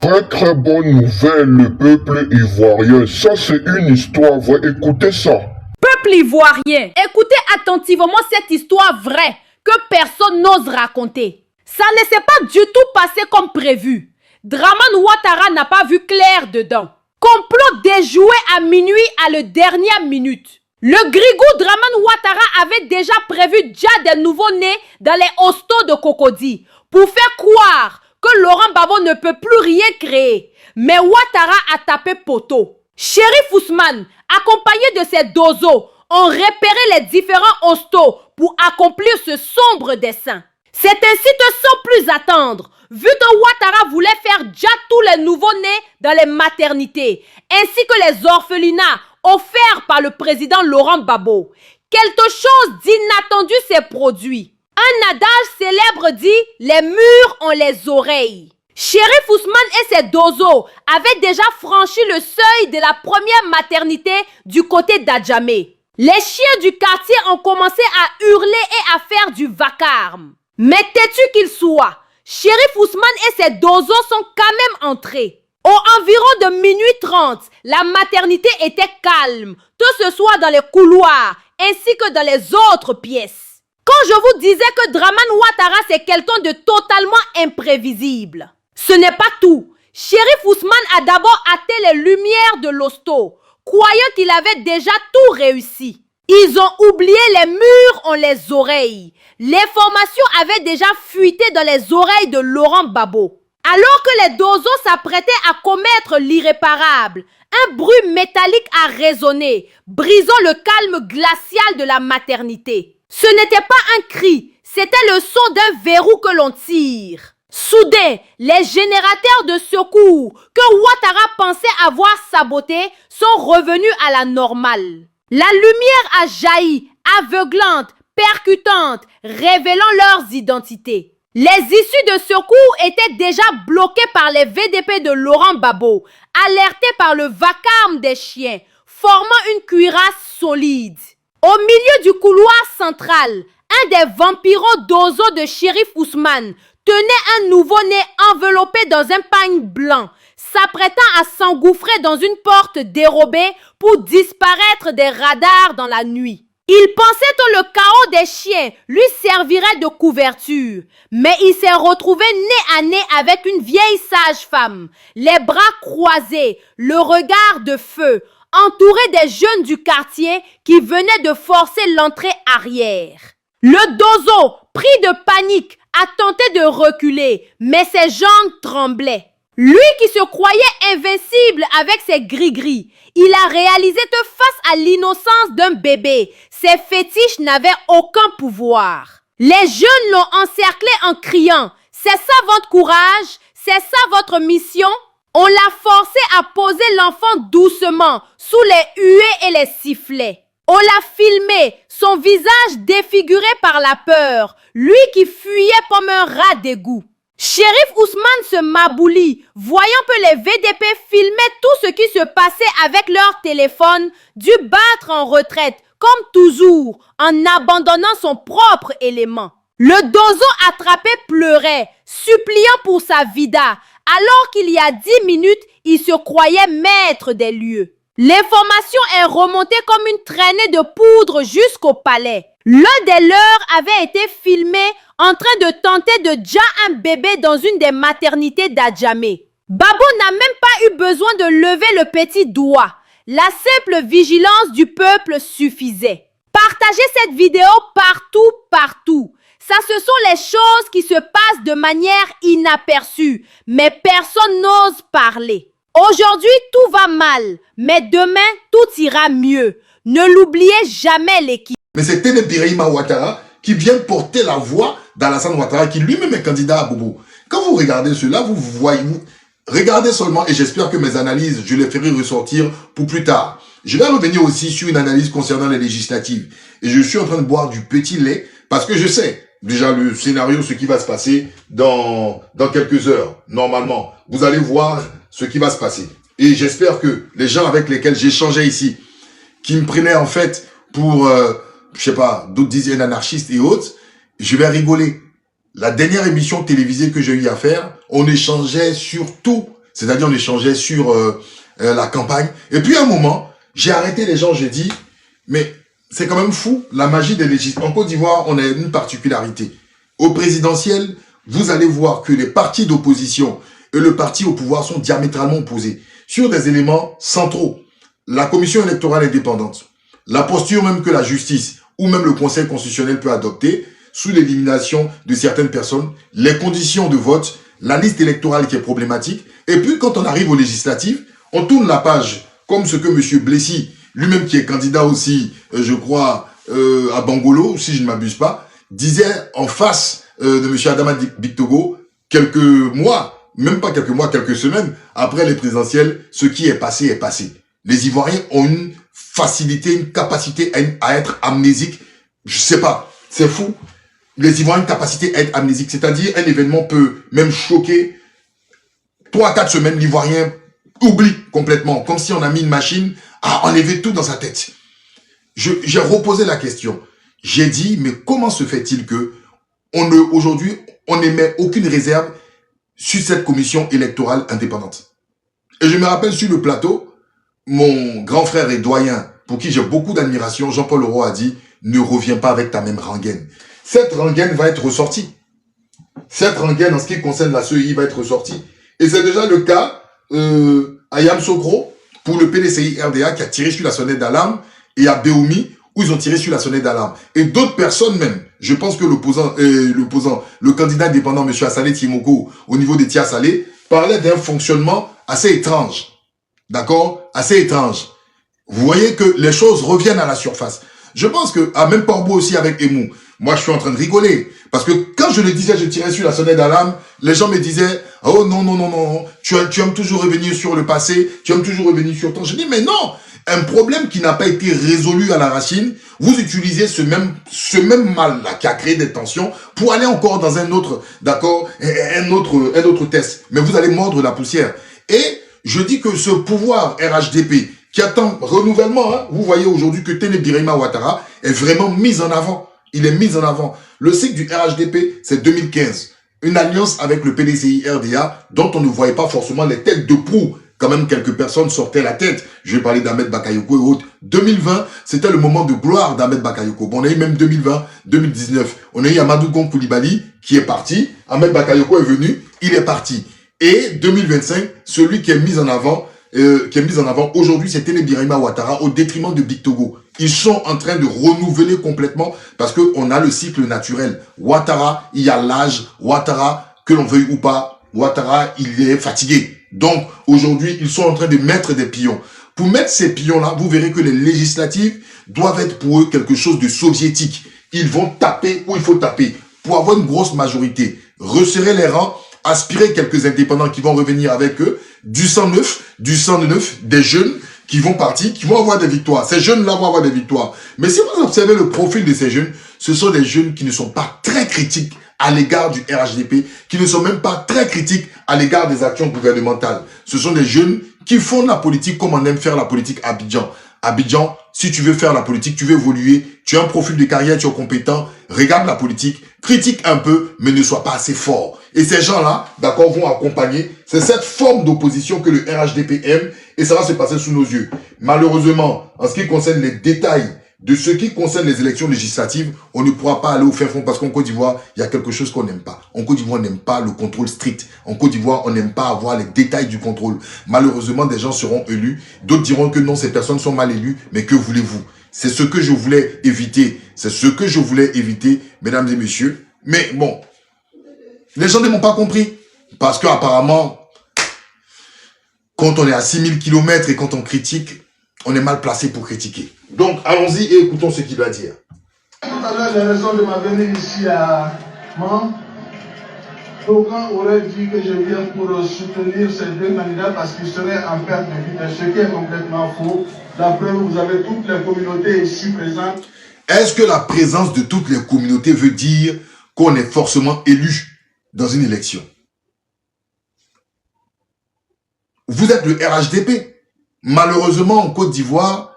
Très bonne nouvelle, le peuple ivoirien. Ça, c'est une histoire vraie. Écoutez ça. Peuple ivoirien, écoutez attentivement cette histoire vraie que personne n'ose raconter. Ça ne s'est pas du tout passé comme prévu. Dramane Ouattara n'a pas vu clair dedans. Complot déjoué à minuit à la dernière minute. Le grigou Dramane Ouattara avait déjà prévu déjà des nouveaux-nés dans les hostos de Cocody pour faire croire que Laurent Gbagbo ne peut plus rien créer. Mais Ouattara a tapé poteau. Chérif Ousmane, accompagné de ses dozos, ont repéré les différents hostos pour accomplir ce sombre dessein. C'est ainsi que sans plus attendre, vu que Ouattara voulait faire déjà tous les nouveaux-nés dans les maternités, ainsi que les orphelinats offerts par le président Laurent Gbagbo, quelque chose d'inattendu s'est produit. Un adage célèbre dit « Les murs ont les oreilles ». Chérif Ousmane et ses dozos avaient déjà franchi le seuil de la première maternité du côté d'Adjamé. Les chiens du quartier ont commencé à hurler et à faire du vacarme. Mais têtu qu'il soit, Chérif Ousmane et ses dozos sont quand même entrés. Au environ de minuit 30, la maternité était calme, que ce soit dans les couloirs ainsi que dans les autres pièces. Quand je vous disais que Dramane Ouattara c'est quelqu'un de totalement imprévisible, ce n'est pas tout. Chérif Ousmane a d'abord hâté les lumières de l'hosto, croyant qu'il avait déjà tout réussi. Ils ont oublié les murs ont les oreilles. L'information avait déjà fuité dans les oreilles de Laurent Gbagbo. Alors que les dozos s'apprêtaient à commettre l'irréparable, un bruit métallique a résonné, brisant le calme glacial de la maternité. Ce n'était pas un cri, c'était le son d'un verrou que l'on tire. Soudain, les générateurs de secours que Ouattara pensait avoir sabotés sont revenus à la normale. La lumière a jailli, aveuglante, percutante, révélant leurs identités. Les issues de secours étaient déjà bloquées par les VDP de Laurent Gbagbo, alertés par le vacarme des chiens, formant une cuirasse solide. Au milieu du couloir central, un des vampiros d'ozo de Chérif Ousmane tenait un nouveau-né enveloppé dans un pagne blanc, s'apprêtant à s'engouffrer dans une porte dérobée pour disparaître des radars dans la nuit. Il pensait que le chaos des chiens lui servirait de couverture, mais il s'est retrouvé nez à nez avec une vieille sage-femme, les bras croisés, le regard de feu, entouré des jeunes du quartier qui venaient de forcer l'entrée arrière. Le dozo, pris de panique, a tenté de reculer, mais ses jambes tremblaient. Lui qui se croyait invincible avec ses gris-gris, il a réalisé que face à l'innocence d'un bébé, ses fétiches n'avaient aucun pouvoir. Les jeunes l'ont encerclé en criant « C'est ça votre courage? C'est ça votre mission ?» On l'a forcé à poser l'enfant doucement sous les huées et les sifflets. On l'a filmé, son visage défiguré par la peur, lui qui fuyait comme un rat d'égout. Chérif Ousmane se maboulit, voyant que les VDP filmaient tout ce qui se passait avec leur téléphone, dut battre en retraite, comme toujours, en abandonnant son propre élément. Le dozo attrapé pleurait, suppliant pour sa vida, alors qu'il y a 10 minutes, il se croyait maître des lieux. L'information est remontée comme une traînée de poudre jusqu'au palais. L'un des leurs avait été filmé en train de tenter de déjà un bébé dans une des maternités d'Adjamé. Gbagbo n'a même pas eu besoin de lever le petit doigt. La simple vigilance du peuple suffisait. Partagez cette vidéo partout. Ça, ce sont les choses qui se passent de manière inaperçue, mais personne n'ose parler. Aujourd'hui, tout va mal, mais demain, tout ira mieux. Ne l'oubliez jamais, l'équipe. Mais c'était le Birahima Ouattara qui vient porter la voix d'Alassane Ouattara, qui lui-même est candidat à Bobo. Quand vous regardez cela, vous voyez, regardez seulement, et j'espère que mes analyses, je les ferai ressortir pour plus tard. Je vais revenir aussi sur une analyse concernant les législatives. Et je suis en train de boire du petit lait, parce que je sais déjà le scénario, ce qui va se passer dans quelques heures. Normalement, vous allez voir ce qui va se passer. Et j'espère que les gens avec lesquels j'échangeais ici, qui me prenaient en fait pour, je sais pas, d'autres dizaines d'anarchistes et autres, je vais rigoler. La dernière émission télévisée que j'ai eu à faire, on échangeait sur tout C'est-à-dire, on échangeait sur la campagne. Et puis, à un moment, j'ai arrêté les gens, j'ai dit, mais c'est quand même fou, la magie des législatives. En Côte d'Ivoire, on a une particularité. Au présidentiel, vous allez voir que les partis d'opposition et le parti au pouvoir sont diamétralement opposés sur des éléments centraux. La commission électorale indépendante, la posture même que la justice ou même le Conseil constitutionnel peut adopter sous l'élimination de certaines personnes, les conditions de vote, la liste électorale qui est problématique. Et puis, quand on arrive aux législatives, on tourne la page, comme ce que M. Blessy, lui-même qui est candidat aussi, je crois, à Bangolo, si je ne m'abuse pas, disait en face de M. Adama Bictogo, quelques mois, même pas quelques mois, quelques semaines, après les présidentielles, ce qui est passé est passé. Les Ivoiriens ont une facilité, une capacité à être amnésiques. Je sais pas, c'est fou. Les Ivoiriens ont une capacité à être amnésiques, c'est-à-dire un événement peut même choquer 3 à 4 semaines, l'Ivoirien oublie complètement, comme si on a mis une machine à enlever tout dans sa tête. J'ai reposé la question. J'ai dit, mais comment se fait-il que aujourd'hui, on n'émet aucune réserve sur cette commission électorale indépendante? Et je me rappelle sur le plateau, mon grand frère et doyen, pour qui j'ai beaucoup d'admiration, Jean-Paul Leroy a dit, ne reviens pas avec ta même rengaine. Cette rengaine va être ressortie. Cette rengaine, en ce qui concerne la CEI, va être ressortie. Et c'est déjà le cas à Yamoussoukro, pour le PDCI RDA, qui a tiré sur la sonnette d'alarme, et à Béoumi, où ils ont tiré sur la sonnette d'alarme. Et d'autres personnes même, je pense que le candidat indépendant, M. Assalé Timoko, au niveau des Tia Salé, parlait d'un fonctionnement assez étrange. D'accord? Assez étrange. Vous voyez que les choses reviennent à la surface. Je pense que, à même Porbo aussi avec Emou, moi je suis en train de rigoler. Parce que quand je le disais, je tirais sur la sonnette d'alarme, les gens me disaient, oh non, non, non, non, tu aimes toujours revenir sur le passé, tu aimes toujours revenir sur ton... Je dis, mais non, un problème qui n'a pas été résolu à la racine, vous utilisez ce même mal-là qui a créé des tensions pour aller encore dans un autre, d'accord, un autre test. Mais vous allez mordre la poussière. Et je dis que ce pouvoir RHDP qui attend renouvellement, hein, vous voyez aujourd'hui que Téné Birima Ouattara est vraiment mis en avant. Il est mis en avant. Le cycle du RHDP, c'est 2015. Une alliance avec le PDCI RDA dont on ne voyait pas forcément les têtes de proue. Quand même, quelques personnes sortaient la tête. Je vais parler d'Ahmed Bakayoko et autres. 2020, c'était le moment de gloire d'Ahmed Bakayoko. Bon, on a eu même 2020, 2019. On a eu Amadou Gon Koulibaly qui est parti. Ahmed Bakayoko est venu, il est parti. Et 2025, celui qui est mis en avant, aujourd'hui, c'est Téné Birima Ouattara au détriment de Bictogo. Ils sont en train de renouveler complètement parce qu'on a le cycle naturel. Ouattara, il y a l'âge. Ouattara, que l'on veuille ou pas, Ouattara, il est fatigué. Donc, aujourd'hui, ils sont en train de mettre des pions. Pour mettre ces pions-là, vous verrez que les législatives doivent être pour eux quelque chose de soviétique. Ils vont taper où il faut taper pour avoir une grosse majorité. Resserrer les rangs, aspirer quelques indépendants qui vont revenir avec eux, du sang neuf, des jeunes qui vont partir, qui vont avoir des victoires. Ces jeunes-là vont avoir des victoires. Mais si vous observez le profil de ces jeunes, ce sont des jeunes qui ne sont pas très critiques à l'égard du RHDP, qui ne sont même pas très critiques à l'égard des actions gouvernementales. Ce sont des jeunes qui font la politique comme on aime faire la politique à Abidjan. Abidjan, si tu veux faire la politique, tu veux évoluer, tu as un profil de carrière, tu es compétent, regarde la politique, critique un peu, mais ne sois pas assez fort. Et ces gens-là, d'accord, vont accompagner. C'est cette forme d'opposition que le RHDP aime et ça va se passer sous nos yeux. Malheureusement, en ce qui concerne les détails de ce qui concerne les élections législatives, on ne pourra pas aller au fin fond parce qu'en Côte d'Ivoire, il y a quelque chose qu'on n'aime pas. En Côte d'Ivoire, on n'aime pas le contrôle strict. En Côte d'Ivoire, on n'aime pas avoir les détails du contrôle. Malheureusement, des gens seront élus. D'autres diront que non, ces personnes sont mal élues. Mais que voulez-vous? C'est ce que je voulais éviter. C'est ce que je voulais éviter, mesdames et messieurs. Mais bon, les gens ne m'ont pas compris. Parce qu'apparemment, quand on est à 6000 km et quand on critique, on est mal placé pour critiquer. Donc, allons-y et écoutons ce qu'il va dire. Tout à l'heure, j'ai raison de ma venue ici à Mans. D'aucuns auraient dit que je viens pour soutenir ces deux candidats parce qu'ils seraient en perte de vitesse, ce qui est complètement faux. La preuve, vous avez toutes les communautés ici présentes. Est-ce que la présence de toutes les communautés veut dire qu'on est forcément élu dans une élection? Vous êtes le RHDP. Malheureusement, en Côte d'Ivoire,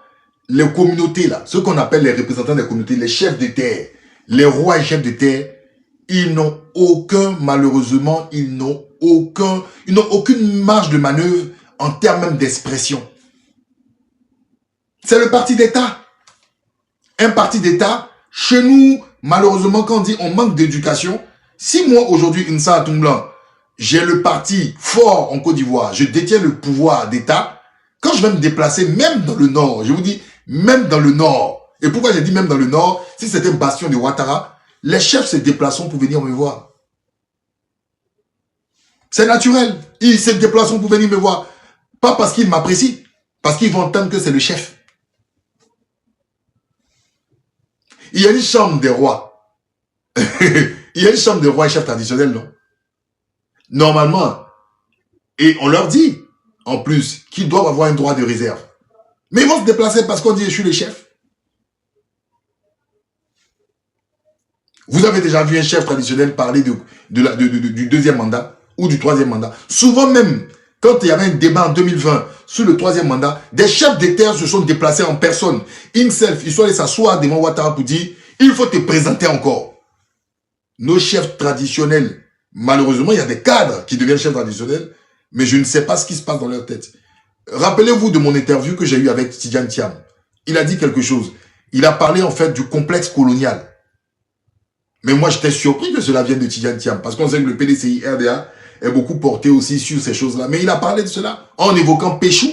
les communautés là, ceux qu'on appelle les représentants des communautés, les chefs de terre, les rois et chefs de terre, ils n'ont aucun, malheureusement, ils n'ont aucune marge de manœuvre en termes même d'expression. C'est le parti d'État. Un parti d'État, chez nous, malheureusement, quand on dit on manque d'éducation, si moi, aujourd'hui, Insa Atomblan, j'ai le parti fort en Côte d'Ivoire, je détiens le pouvoir d'État, quand je vais me déplacer, même dans le Nord, je vous dis, même dans le Nord, et pourquoi j'ai dit même dans le Nord, si c'était un bastion de Ouattara, les chefs se déplaceront pour venir me voir. C'est naturel. Ils se déplaceront pour venir me voir. Pas parce qu'ils m'apprécient, parce qu'ils vont entendre que c'est le chef. Il y a une chambre des rois. Il y a une chambre des rois et chefs traditionnels, non? Normalement. Et on leur dit, en plus, qu'ils doivent avoir un droit de réserve. Mais ils vont se déplacer parce qu'on dit, je suis le chef. Vous avez déjà vu un chef traditionnel parler du deuxième mandat ou du troisième mandat. Souvent même, quand il y avait un débat en 2020 sur le troisième mandat, des chefs d'État se sont déplacés en personne. Ils sont allés s'asseoir devant Ouattara pour dire, il faut te présenter encore. Nos chefs traditionnels, malheureusement, il y a des cadres qui deviennent chefs traditionnels, mais je ne sais pas ce qui se passe dans leur tête. Rappelez-vous de mon interview que j'ai eue avec Tidjane Thiam. Il a dit quelque chose. Il a parlé en fait du complexe colonial. Mais moi, j'étais surpris que cela vienne de Tidjane Thiam, parce qu'on sait que le PDCI RDA est beaucoup porté aussi sur ces choses-là. Mais il a parlé de cela en évoquant Péchou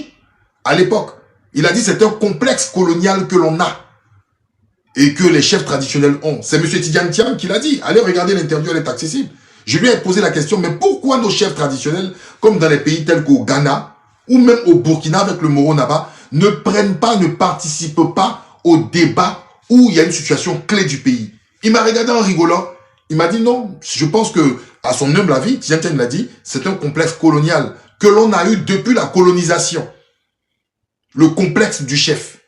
à l'époque. Il a dit que c'est un complexe colonial que l'on a et que les chefs traditionnels ont. C'est M. Tidjane Thiam qui l'a dit. Allez regarder l'interview, elle est accessible. Je lui ai posé la question, mais pourquoi nos chefs traditionnels, comme dans les pays tels qu'au Ghana ou même au Burkina avec le Moro Naba, ne prennent pas, ne participent pas au débat où il y a une situation clé du pays? Il m'a regardé en rigolant. Il m'a dit non, je pense que, à son humble avis, Tidjane Thiam l'a dit, c'est un complexe colonial que l'on a eu depuis la colonisation. Le complexe du chef.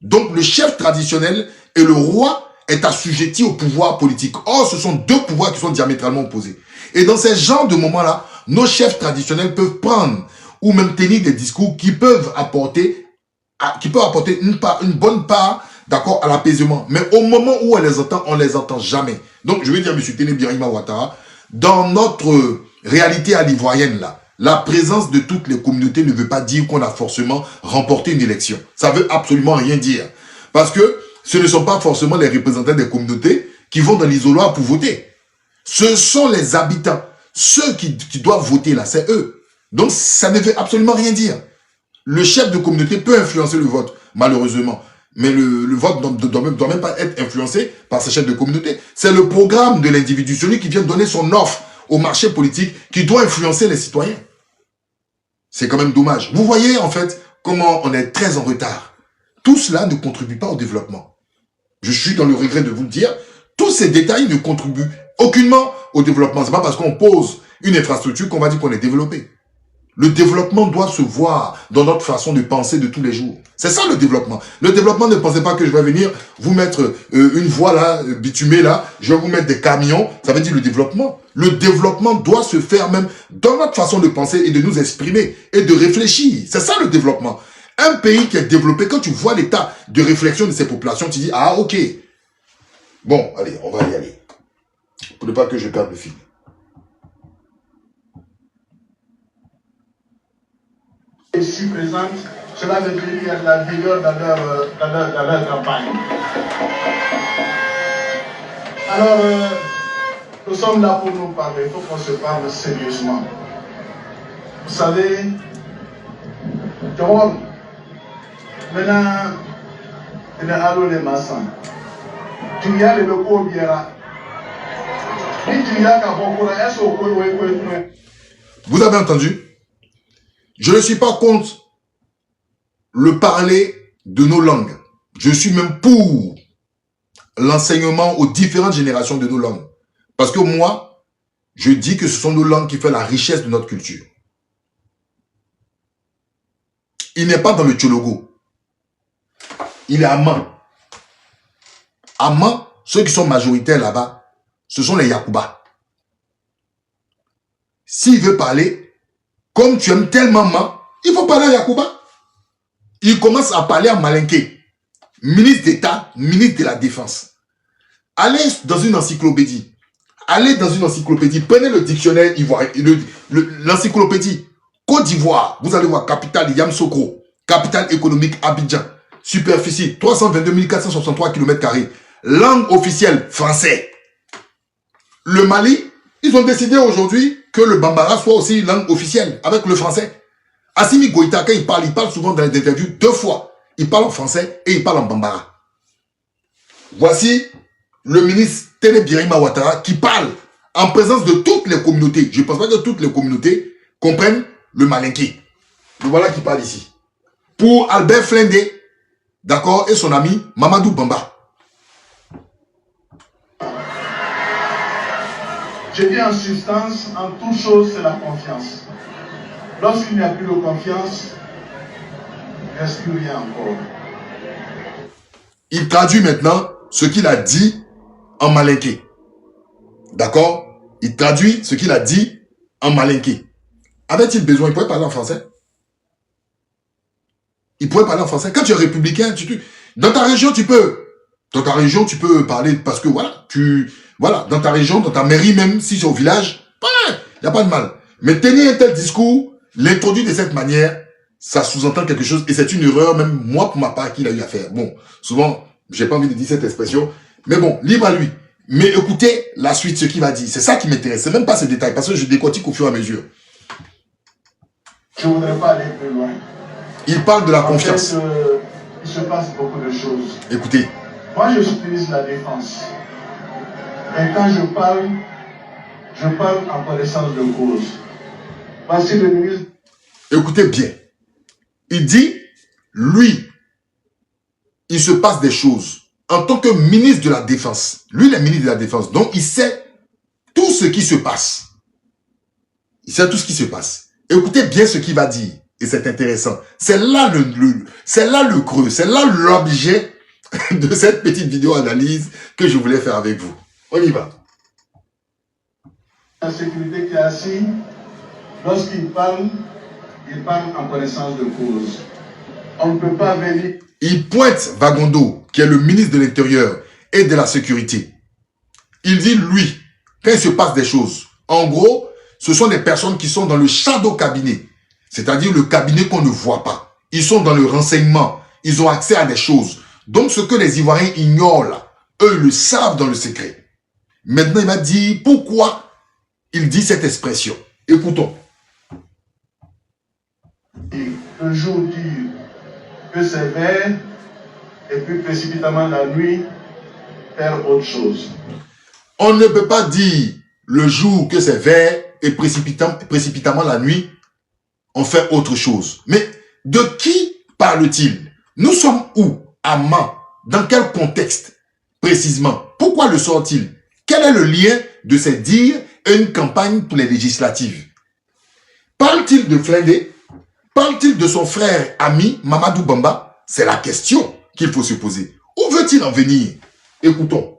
Donc le chef traditionnel et le roi est assujetti au pouvoir politique. Or, ce sont deux pouvoirs qui sont diamétralement opposés. Et dans ces genres de moments-là, nos chefs traditionnels peuvent prendre ou même tenir des discours qui peuvent apporter une bonne part, d'accord, à l'apaisement. Mais au moment où on les entend jamais. Donc, je vais dire, M. Téné Birahima Ouattara, dans notre réalité à l'ivoirienne, là, la présence de toutes les communautés ne veut pas dire qu'on a forcément remporté une élection. Ça veut absolument rien dire. Parce que ce ne sont pas forcément les représentants des communautés qui vont dans l'isoloir pour voter. Ce sont les habitants. Ceux qui doivent voter là, c'est eux. Donc, ça ne veut absolument rien dire. Le chef de communauté peut influencer le vote, malheureusement. Mais le vote ne doit même pas être influencé par ces chefs de communauté. C'est le programme de l'individu, celui qui vient donner son offre au marché politique, qui doit influencer les citoyens. C'est quand même dommage. Vous voyez, en fait, comment on est très en retard. Tout cela ne contribue pas au développement. Je suis dans le regret de vous le dire. Tous ces détails ne contribuent aucunement au développement. C'est pas parce qu'on pose une infrastructure qu'on va dire qu'on est développé. Le développement doit se voir dans notre façon de penser de tous les jours. C'est ça le développement. Le développement, ne pensez pas que je vais venir vous mettre une voie là, bitumée là, je vais vous mettre des camions. Ça veut dire le développement. Le développement doit se faire même dans notre façon de penser et de nous exprimer et de réfléchir. C'est ça le développement. Un pays qui est développé, quand tu vois l'état de réflexion de ses populations, tu dis, ah ok. Bon, allez, on va y aller. Pour ne pas que je perde le fil. Ici présente, cela veut dire qu'il y a de la vigueur dans leur campagne. Alors, nous sommes là pour nous parler, il faut qu'on se parle sérieusement. Vous savez, maintenant, il est à l'eau les massans. Tu y as le locaux biera. Vous avez entendu? Je ne suis pas contre le parler de nos langues. Je suis même pour l'enseignement aux différentes générations de nos langues. Parce que moi, je dis que ce sont nos langues qui font la richesse de notre culture. Il n'est pas dans le Tchologo. Il est à Man. À Man, ceux qui sont majoritaires là-bas, ce sont les Yakuba. S'il veut parler, comme tu aimes tellement Man, il faut parler à Yakuba. Il commence à parler à Malinké, ministre d'État, ministre de la Défense. Allez dans une encyclopédie. Allez dans une encyclopédie, prenez le dictionnaire ivoirien, l'encyclopédie Côte d'Ivoire, vous allez voir capitale Yamoussoukro, capitale économique Abidjan, superficie 322 463 km², langue officielle français. Le Mali, ils ont décidé aujourd'hui que le Bambara soit aussi langue officielle avec le français. Assimi Goïta, quand il parle souvent dans les interviews 2 fois. Il parle en français et il parle en Bambara. Voici le ministre Téné Birahima Ouattara qui parle en présence de toutes les communautés. Je ne pense pas que toutes les communautés comprennent le malinké. Le voilà qui parle ici. Pour Albert Flindé, d'accord, et son ami Mamadou Bamba. Je dis en substance, en toute chose, c'est la confiance. Lorsqu'il n'y a plus de confiance, il ne reste plus rien encore. Il traduit maintenant ce qu'il a dit en malinké. D'accord? Il traduit ce qu'il a dit en malinké. Avait-il besoin? Il pourrait parler en français? Il pourrait parler en français. Quand tu es républicain, dans ta région, tu peux. Dans ta région, tu peux parler parce que voilà, dans ta région, dans ta mairie même, si c'est au village, il n'y a pas de mal. Mais tenir un tel discours, l'introduire de cette manière, ça sous-entend quelque chose et c'est une erreur, même moi pour ma part, qu'il a eu à faire. Bon, souvent, j'ai pas envie de dire cette expression, mais bon, libre à lui. Mais écoutez la suite, ce qu'il va dire. C'est ça qui m'intéresse. C'est même pas ce détail, parce que je décortique au fur et à mesure. Je ne voudrais pas aller plus loin. Il parle de la confiance. En fait, il se passe beaucoup de choses. Écoutez. Moi, je utilise la défense. Et quand je parle en connaissance de cause. Voici le ministre. Écoutez bien. Il dit, lui, il se passe des choses. En tant que ministre de la Défense, lui, il est ministre de la Défense, donc il sait tout ce qui se passe. Il sait tout ce qui se passe. Écoutez bien ce qu'il va dire, et c'est intéressant. C'est là le creux, c'est là l'objet de cette petite vidéo analyse que je voulais faire avec vous. On y va. La sécurité qui est assis, lorsqu'il parle en connaissance de cause. On ne peut pas venir. Il pointe Vagondo, qui est le ministre de l'Intérieur et de la Sécurité. Il dit, lui, quand il se passe des choses, en gros, ce sont des personnes qui sont dans le shadow cabinet, c'est-à-dire le cabinet qu'on ne voit pas. Ils sont dans le renseignement, ils ont accès à des choses. Donc ce que les Ivoiriens ignorent là, eux le savent dans le secret. Maintenant, il m'a dit pourquoi il dit cette expression. Écoutons. Le jour dit que c'est vert, et puis précipitamment la nuit, faire autre chose. On ne peut pas dire le jour que c'est vert et précipitamment la nuit, on fait autre chose. Mais de qui parle-t-il? Nous sommes où? À Mans. Dans quel contexte précisément? Pourquoi le sort-il? Quel est le lien de ces dires et une campagne pour les législatives? Parle-t-il de Flindé? Parle-t-il de son frère ami Mamadou Bamba? C'est la question qu'il faut se poser. Où veut-il en venir? Écoutons.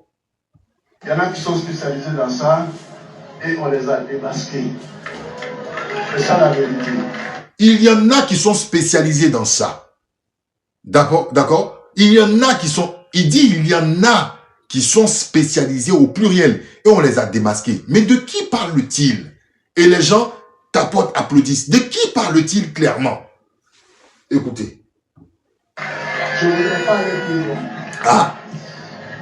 Il y en a qui sont spécialisés dans ça et on les a démasqués. C'est ça la vérité. Il y en a qui sont spécialisés dans ça. D'accord, d'accord? Il y en a qui sont... Il dit il y en a qui sont spécialisés au pluriel et on les a démasqués. Mais de qui parle-t-il? Et les gens tapotent, applaudissent. De qui parle-t-il clairement? Écoutez. Je ne voudrais pas aller plus loin. Ah.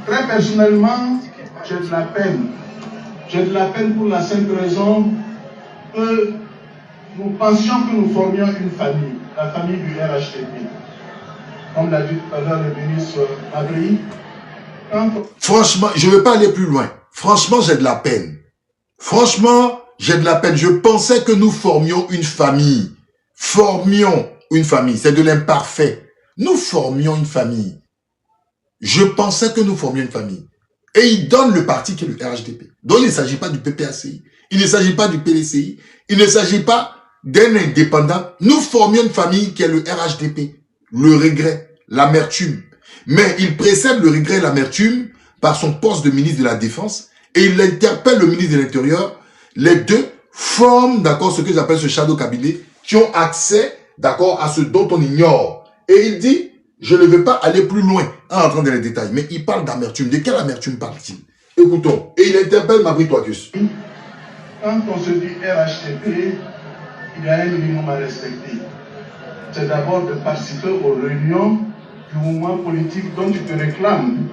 Très personnellement, j'ai de la peine. J'ai de la peine pour la simple raison que nous pensions que nous formions une famille, la famille du RHTP. Comme l'a dit tout à l'heure le ministre Mabri. Franchement, je ne veux pas aller plus loin. Franchement, j'ai de la peine. Franchement, j'ai de la peine. Je pensais que nous formions une famille. Formions une famille. C'est de l'imparfait. Nous formions une famille. Je pensais que nous formions une famille. Et il donne le parti qui est le RHDP. Donc il ne s'agit pas du PPACI. Il ne s'agit pas du PDCI. Il ne s'agit pas d'un indépendant. Nous formions une famille qui est le RHDP. Le regret, l'amertume. Mais il précède le regret et l'amertume par son poste de ministre de la Défense et il interpelle le ministre de l'Intérieur. Les deux forment, d'accord, ce que j'appelle ce shadow cabinet qui ont accès, d'accord, à ce dont on ignore. Et il dit, je ne veux pas aller plus loin en entrant dans les détails, mais il parle d'amertume. De quelle amertume parle-t-il? Écoutons. Et il interpelle Mabry Toakus. Quand on se dit RHTP, il y a un minimum à respecter. C'est d'abord de participer aux réunions du mouvement politique dont tu te réclames.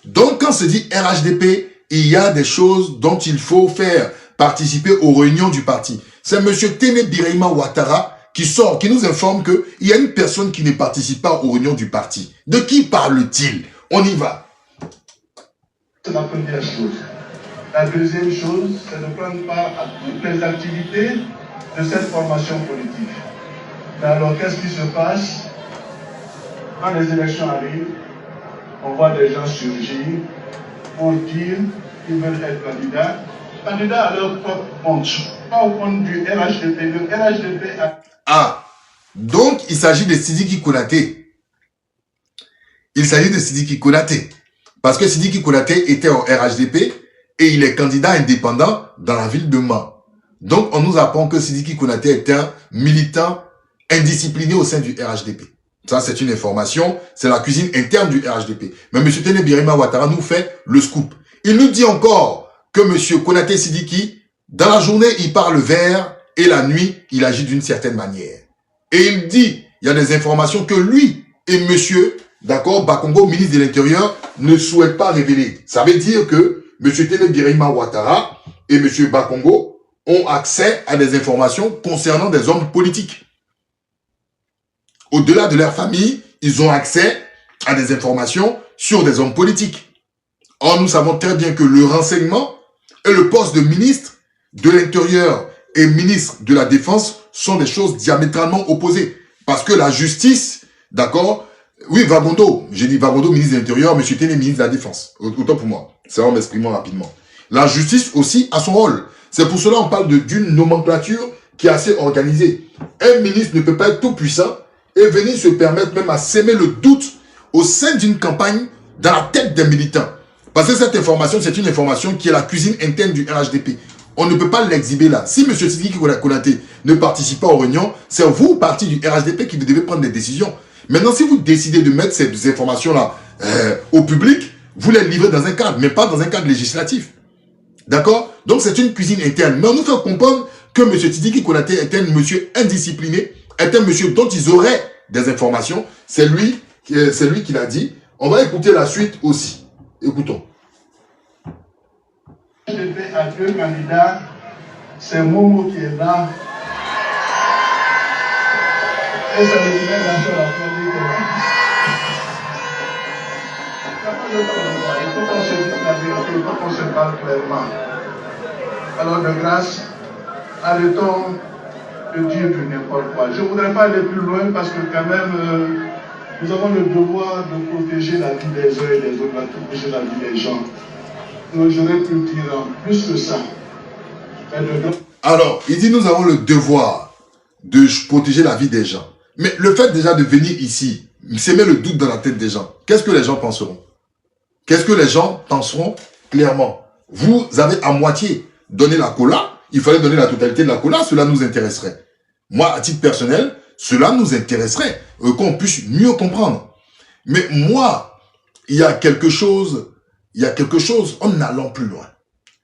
Donc, quand se dit RHDP, il y a des choses dont il faut faire participer aux réunions du parti. C'est M. Téné Birahima Ouattara qui sort, qui nous informe qu'il y a une personne qui ne participe pas aux réunions du parti. De qui parle-t-il? On y va. C'est la première chose. La deuxième chose, c'est de prendre part à toutes les activités de cette formation politique. Mais alors, qu'est-ce qui se passe? Quand les élections arrivent, on voit des gens surgir pour dire qu'ils veulent être candidats. Candidats à leur propre compte, pas au compte du RHDP. Le RHDP a... Ah, donc il s'agit de Sidiki Konaté. Il s'agit de Sidiki Konaté. Parce que Sidiki Konaté était au RHDP et il est candidat indépendant dans la ville de Mans. Donc on nous apprend que Sidiki Konaté est un militant indiscipliné au sein du RHDP. Ça, c'est une information, c'est la cuisine interne du RHDP. Mais M. Téné Birahima Ouattara nous fait le scoop. Il nous dit encore que M. Konaté Sidiki, dans la journée, il parle vert et la nuit, il agit d'une certaine manière. Et il dit, il y a des informations que lui et M. d'accord, Bakongo, ministre de l'Intérieur, ne souhaitent pas révéler. Ça veut dire que M. Téné Birahima Ouattara et M. Bakongo ont accès à des informations concernant des hommes politiques. Au-delà de leur famille, ils ont accès à des informations sur des hommes politiques. Or, nous savons très bien que le renseignement et le poste de ministre de l'Intérieur et ministre de la Défense sont des choses diamétralement opposées. Parce que la justice, d'accord, oui, Vagondo, j'ai dit Vagondo, ministre de l'Intérieur, M. Téné, ministre de la Défense. Autant pour moi. C'est en m'exprimant rapidement. La justice aussi a son rôle. C'est pour cela qu'on parle d'une nomenclature qui est assez organisée. Un ministre ne peut pas être tout puissant et venir se permettre même à s'aimer le doute au sein d'une campagne dans la tête des militants. Parce que cette information, c'est une information qui est la cuisine interne du RHDP. On ne peut pas l'exhiber là. Si M. Sidiki Konaté ne participe pas aux réunions, c'est vous, parti du RHDP, qui devez prendre des décisions. Maintenant, si vous décidez de mettre ces informations-là au public, vous les livrez dans un cadre, mais pas dans un cadre législatif. D'accord? Donc, c'est une cuisine interne. Mais on nous fait comprendre que M. Sidiki Konaté est un monsieur indiscipliné, est un monsieur dont ils auraient des informations. C'est lui qui l'a dit. On va écouter la suite aussi. Écoutons. J'étais à deux candidats, c'est Momo qui est là. Et ça me dit même sur la chronique. Il faut qu'on se dise la vérité, il faut qu'on se parle clairement. Alors de grâce, arrêtons de dire du n'importe quoi. Je ne voudrais pas aller plus loin parce que quand même, nous avons le devoir de protéger la vie des uns et des autres, de protéger la vie des gens. Donc j'aurais pu dire plus que ça. Alors, il dit nous avons le devoir de protéger la vie des gens. Mais le fait déjà de venir ici, s'aimer le doute dans la tête des gens, qu'est-ce que les gens penseront? Qu'est-ce que les gens penseront clairement? Vous avez à moitié donné la cola, il fallait donner la totalité de la cola, cela nous intéresserait. Moi, à titre personnel, cela nous intéresserait, qu'on puisse mieux comprendre. Mais moi, il y a quelque chose, en allant plus loin,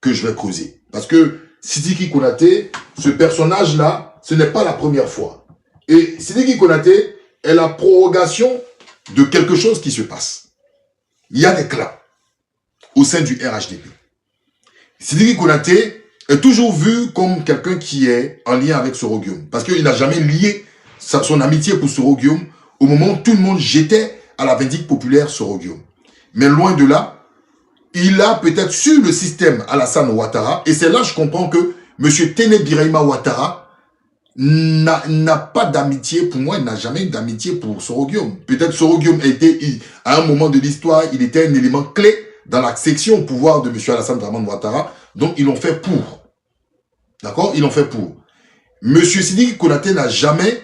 que je vais creuser. Parce que Sidiki Konaté, ce personnage-là, ce n'est pas la première fois. Et Sidiki Konaté est la prorogation de quelque chose qui se passe. Il y a des clans au sein du RHDP. Sidiki Konaté est toujours vu comme quelqu'un qui est en lien avec Soro Guillaume. Parce qu'il n'a jamais lié son amitié pour Soro Guillaume au moment où tout le monde jetait à la vindicte populaire Soro Guillaume. Mais loin de là, il a peut-être su le système Alassane Ouattara. Et c'est là que je comprends que M. Téné Birahima Ouattara n'a pas d'amitié pour moi, il n'a jamais eu d'amitié pour Soro Guillaume. Peut-être Soro Guillaume a été, à un moment de l'histoire, il était un élément clé dans l'accession au pouvoir de M. Alassane Ouattara. Donc, ils l'ont fait pour. D'accord? Ils l'ont fait pour. M. Sidiki Konaté n'a jamais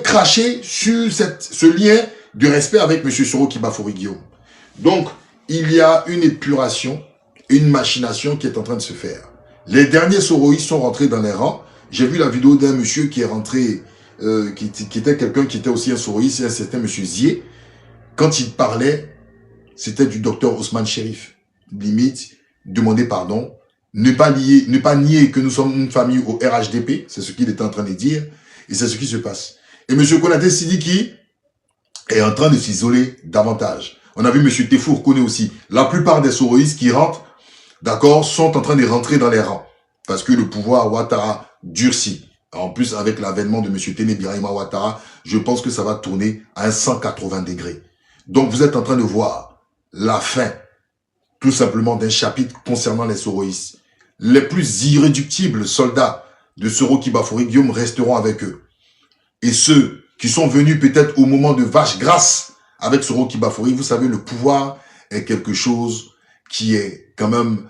craché sur ce lien de respect avec M. Soro Kibafori Guillaume. Donc, il y a une épuration, une machination qui est en train de se faire. Les derniers soroïstes sont rentrés dans les rangs. J'ai vu la vidéo d'un monsieur qui est rentré, qui était quelqu'un qui était aussi un soroïste, c'est un certain monsieur Zier. Quand il parlait, c'était du docteur Ousmane Chérif. Limite, demander pardon, ne pas nier que nous sommes une famille au RHDP, c'est ce qu'il était en train de dire, et c'est ce qui se passe. Et M. Konaté Sidiki est en train de s'isoler davantage. On a vu M. Tefour Kone aussi. La plupart des soroïstes qui rentrent, d'accord, sont en train de rentrer dans les rangs. Parce que le pouvoir Ouattara durcit. En plus, avec l'avènement de M. Téné Birahima Ouattara, je pense que ça va tourner à un 180 degrés. Donc, vous êtes en train de voir la fin, tout simplement, d'un chapitre concernant les soroïstes. Les plus irréductibles soldats de Soro Kibafouri Guillaume resteront avec eux. Et ceux qui sont venus peut-être au moment de vache grasse avec Soro Kibafouri, vous savez, le pouvoir est quelque chose qui est quand même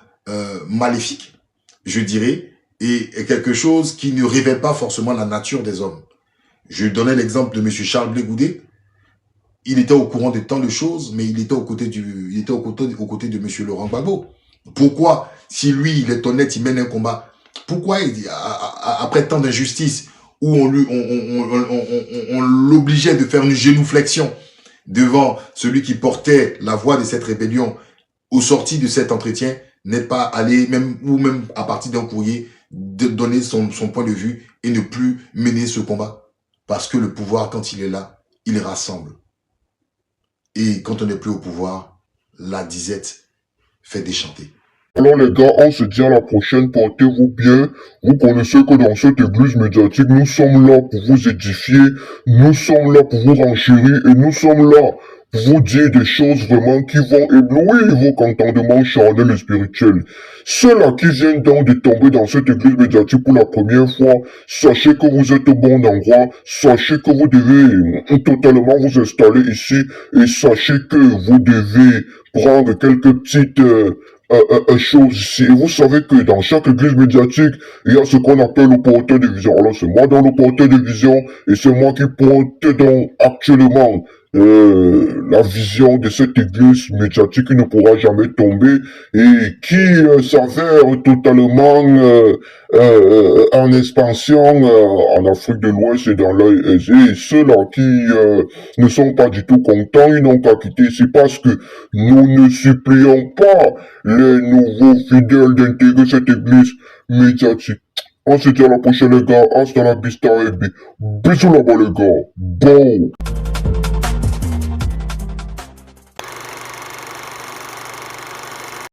maléfique, je dirais, et est quelque chose qui ne révèle pas forcément la nature des hommes. Je donnais l'exemple de M. Charles Blé Goudé. Il était au courant de tant de choses, mais il était aux côtés de M. Laurent Gbagbo. Pourquoi, si lui, il est honnête, il mène un combat, pourquoi, après tant d'injustices, où on l'obligeait de faire une génouflexion devant celui qui portait la voix de cette rébellion, au sorti de cet entretien, n'est pas allé, même à partir d'un courrier, de donner son point de vue et ne plus mener ce combat. Parce que le pouvoir, quand il est là, il rassemble. Et quand on n'est plus au pouvoir, la disette fait déchanter. Alors les gars, on se dit à la prochaine, portez-vous bien. Vous connaissez que dans cette église médiatique, nous sommes là pour vous édifier, nous sommes là pour vous renchérir et nous sommes là pour vous dire des choses vraiment qui vont éblouir vos entendements charnels et spirituels. Ceux-là qui viennent donc de tomber dans cette église médiatique pour la première fois, sachez que vous êtes au bon endroit, sachez que vous devez totalement vous installer ici et sachez que vous devez prendre quelques petites chose ici. Et vous savez que dans chaque église médiatique, il y a ce qu'on appelle le porteur de vision. Alors c'est moi dans le porteur de vision et c'est moi qui porte donc actuellement la vision de cette église médiatique qui ne pourra jamais tomber et qui s'avère totalement en expansion en Afrique de l'Ouest et dans l'œil aisé. Et ceux-là qui ne sont pas du tout contents, ils n'ont qu'à quitter ici parce que nous ne supplions pas les nouveaux fidèles d'intégrer cette église médiatique. On se dit à la prochaine les gars, hasta la vista, bisous là-bas les gars, bon.